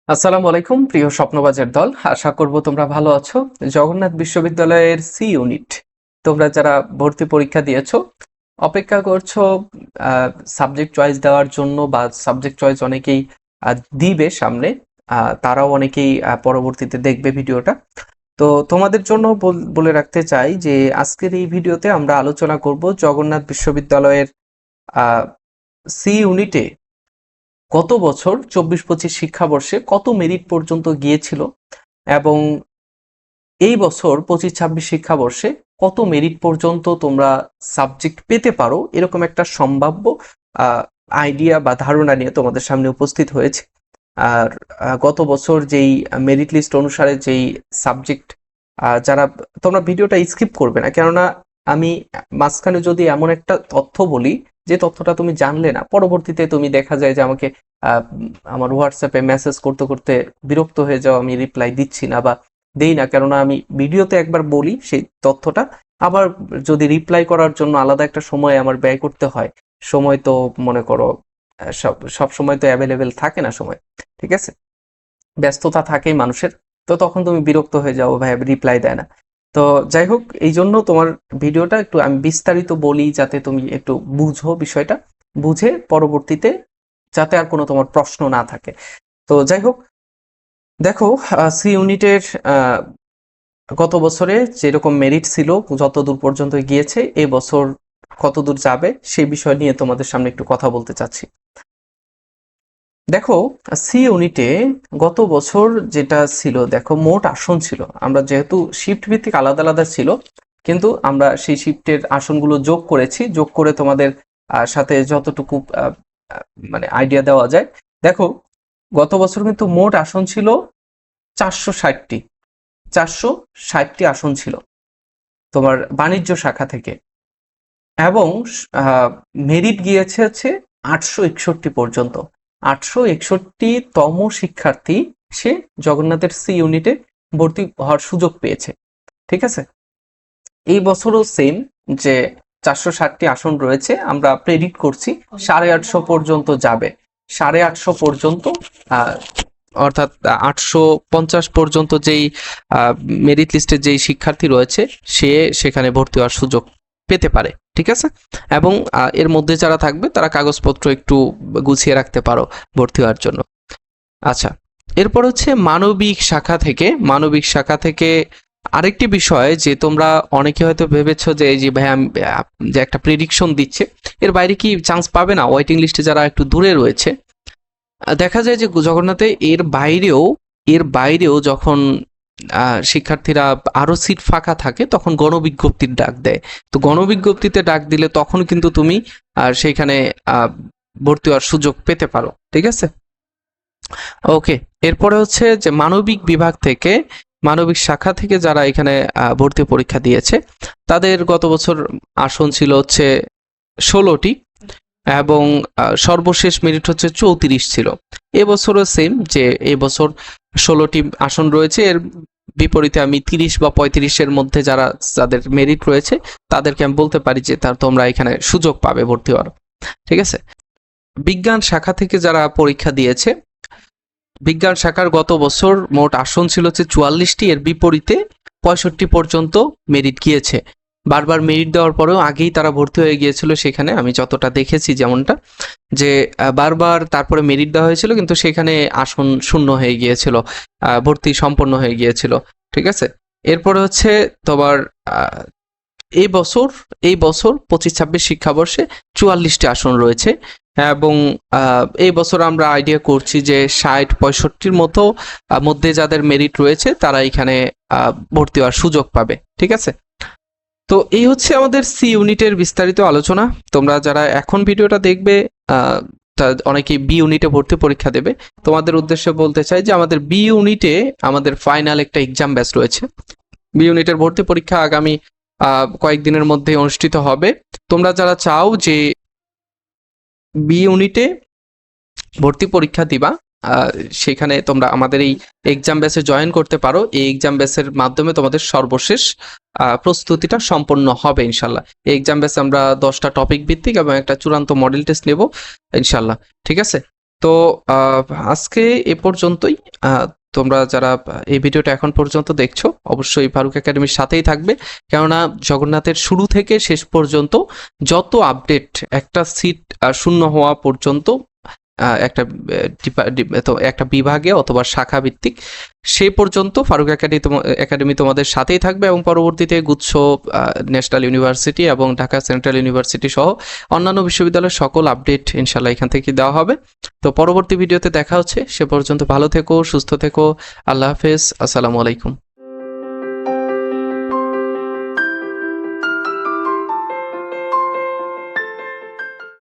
আসসালামু আলাইকুম প্রিয় স্বপ্নবাজের দল, আশা করব তোমরা ভালো আছো। জগন্নাথ বিশ্ববিদ্যালয়ের সি ইউনিট তোমরা যারা ভর্তি পরীক্ষা দিয়েছো, অপেক্ষা করছো সাবজেক্ট চয়েস দেওয়ার জন্য, বা সাবজেক্ট চয়েস অনেকেই দিবে সামনে, তারাও অনেকেই পরবর্তীতে দেখবে ভিডিওটা। তো তোমাদের জন্য বলে রাখতে চাই যে আজকের এই ভিডিওতে আমরা আলোচনা করব জগন্নাথ বিশ্ববিদ্যালয়ের সি ইউনিটে গত বছর 24-25 শিক্ষাবর্ষে কত মেরিট পর্যন্ত গিয়েছিল, এবং এই বছর 25-26 শিক্ষাবর্ষে কত মেরিট পর্যন্ত তোমরা সাবজেক্ট পেতে পারো, এরকম একটা সম্ভাব্য আইডিয়া বা ধারণা নিয়ে তোমাদের সামনে উপস্থিত হয়েছে। আর গত বছর যেই মেরিট লিস্ট অনুসারে যেই সাবজেক্ট, যারা তোমরা ভিডিওটা স্কিপ করবে না, কেননা আমি মাঝখানে যদি এমন একটা তথ্য বলি যে তথ্যটা তুমি জানলে না, পরবর্তীতে তুমি দেখা যায় যে আমাকে আমার হোয়াটসঅ্যাপে মেসেজ করতে করতে বিরক্ত হয়ে যাও, আমি রিপ্লাই দিচ্ছি না বা দেই না, কেননা আমি ভিডিওতে একবার বলি সেই তথ্যটা, আবার যদি রিপ্লাই করার জন্য আলাদা একটা সময় আমার ব্যয় করতে হয়, সময় তো মনে করো সব সময় তো অ্যাভেলেবেল থাকে না সময়, ঠিক আছে, ব্যস্ততা থাকেই মানুষের। তো তখন তুমি বিরক্ত হয়ে যাও, ভাই রিপ্লাই দেয় না। তো যাই হোক, এই জন্য তোমার ভিডিওটা একটু আমি বিস্তারিত বলি যাতে তুমি একটু বুঝো বিষয়টা, বুঝে পরবর্তীতে যাতে আর কোনো তোমার প্রশ্ন না থাকে। তো যাই হোক, দেখো, সি ইউনিটের গত বছরে যেরকম মেরিট ছিল যত দূর পর্যন্ত গিয়েছে, এই বছর কত দূর যাবে সেই বিষয় নিয়ে তোমাদের সামনে একটু কথা বলতে চাচ্ছি। দেখো, সি ইউনিটে গত বছর যেটা ছিল, দেখো মোট আসন ছিল, আমরা যেহেতু শিফট ভিত্তিক আলাদা আলাদা ছিল, কিন্তু আমরা সেই শিফটের আসনগুলো যোগ করেছি, যোগ করে তোমাদের সাথে যতটুকু মানে আইডিয়া দেওয়া যায়। দেখো, গত বছর কিন্তু মোট আসন ছিল 460টি, 460টি আসন ছিল তোমার বাণিজ্য শাখা থেকে, এবং মেরিট গিয়েছে হচ্ছে 861 পর্যন্ত। 861তম শিক্ষার্থী সে জগন্নাথের সি ইউনিটে ভর্তি হওয়ার সুযোগ পেয়েছে, ঠিক আছে। এই বছরও সেম, যে 460টি আসন রয়েছে, আমরা প্রেডিক্ট করছি 850 পর্যন্ত যাবে, 850 পর্যন্ত, অর্থাৎ 850 পর্যন্ত যেই মেরিট লিস্টে যেই শিক্ষার্থী রয়েছে সে সেখানে ভর্তি হওয়ার সুযোগ পেতে পারে, ঠিক আছে। এবং এর মধ্যে যারা থাকবে তারা কাগজপত্র একটু গুছিয়ে রাখতে পারো ভর্তি হওয়ার জন্য। আচ্ছা, এরপর হচ্ছে মানবিক শাখা থেকে আরেকটি বিষয়, যে তোমরা অনেকে হয়তো ভেবেছো যে এই যে ভাই আমি যে একটা প্রেডিকশন দিচ্ছে, এর বাইরে কি চান্স পাবে না ওয়েটিং লিস্টে যারা একটু দূরে রয়েছে। দেখা যায় যে জগন্নাথে এর বাইরেও যখন শিক্ষার্থীরা আরো সিট ফাঁকা থাকে তখন গণবিজ্ঞপ্তির ডাক দেয়। তো গণবিজ্ঞপ্তিতে ডাক দিলে তখন কিন্তু তুমি সেইখানে ভর্তি হওয়ার সুযোগ পেতে পারো, ঠিক আছে। ওকে, এরপরে হচ্ছে যে মানবিক শাখা থেকে যারা এখানে ভর্তি পরীক্ষা দিয়েছে, তাদের গত বছর আসন ছিল হচ্ছে 16টি, এবং সর্বশেষ মেরিট হচ্ছে 34 ছিল। এবছরও সেম, যে এবছর 16টি আসন রয়েছে, এর বিপরীতে আমি 30 বা 35-এর মধ্যে যাদের মেরিট রয়েছে তাদেরকে আমি বলতে পারি যে তোমরা এখানে সুযোগ পাবে ভর্তি হওয়ার, ঠিক আছে। বিজ্ঞান শাখা থেকে যারা পরীক্ষা দিয়েছে, বিজ্ঞান শাখার গত বছর মোট আসন ছিল হচ্ছে 44টি, এর বিপরীতে 65 পর্যন্ত মেরিট গিয়েছে। বারবার মেরিট দেওয়ার পরেও আগেই তারা ভর্তি হয়ে গিয়েছিল সেখানে, আমি যতটা দেখেছি যেমনটা, যে বারবার তারপরে মেরিট দেওয়া হয়েছিল কিন্তু সেখানে আসন শূন্য হয়ে গিয়েছিল, ভর্তি সম্পন্ন হয়ে গিয়েছিল, ঠিক আছে। এরপরে হচ্ছে তোমার এই বছর 25-26 শিক্ষাবর্ষে 44টি আসন রয়েছে, এবং এই বছর আমরা আইডিয়া করছি যে 60-65-র মধ্যে যাদের মেরিট রয়েছে তারা এখানে ভর্তি হওয়ার সুযোগ পাবে, ঠিক আছে। তো এই হচ্ছে আমাদের সি ইউনিটের বিস্তারিত আলোচনা। তোমরা যারা এখন ভিডিওটা দেখবে, অনেকেই বি ইউনিটে ভর্তি পরীক্ষা দেবে, তোমাদের উদ্দেশ্যে বলতে চাই যে আমাদের বি ইউনিটে আমাদের ফাইনাল একটা এক্সাম ব্যাচ রয়েছে। বি ইউনিটের ভর্তি পরীক্ষা আগামী কয়েকদিনের মধ্যে অনুষ্ঠিত হবে। তোমরা যারা চাও যে বি ইউনিটে ভর্তি পরীক্ষা দিবা, সেখানে তোমরা আমাদের এই এক্সাম ব্যাচে জয়েন করতে পারো। এই এক্সাম ব্যাচের মাধ্যমে তোমাদের সর্বশেষ প্রস্তুতিটা সম্পন্ন হবে ইনশাল্লাহ। এই এক্সাম ব্যাচে আমরা 10টা টপিক ভিত্তিক এবং একটা চূড়ান্ত মডেল টেস্ট নেব ইনশাল্লাহ, ঠিক আছে। তো আহ, আজকে এ পর্যন্তই। তোমরা যারা এই ভিডিওটা এখন পর্যন্ত দেখছো অবশ্যই ফারুক একাডেমির সাথেই থাকবে, কেননা জগন্নাথের শুরু থেকে শেষ পর্যন্ত যত আপডেট, একটা সিট শূন্য হওয়া পর্যন্ত একটা তো একটা বিভাগে অথবা শাখা ভিত্তিক সে পর্যন্ত ফারুক একাডেমি তোমাদের সাথেই থাকবে, এবং পরবর্তীতে গুচ্ছ, ন্যাশনাল ইউনিভার্সিটি এবং ঢাকা সেন্ট্রাল ইউনিভার্সিটি সহ অন্যান্য বিশ্ববিদ্যালয়ের সকল আপডেট ইনশাল্লাহ এখান থেকে দেওয়া হবে। তো পরবর্তী ভিডিওতে দেখা হচ্ছে, সে পর্যন্ত ভালো থেকো, সুস্থ থেকো, আল্লাহ হাফেজ, আসসালামু আলাইকুম।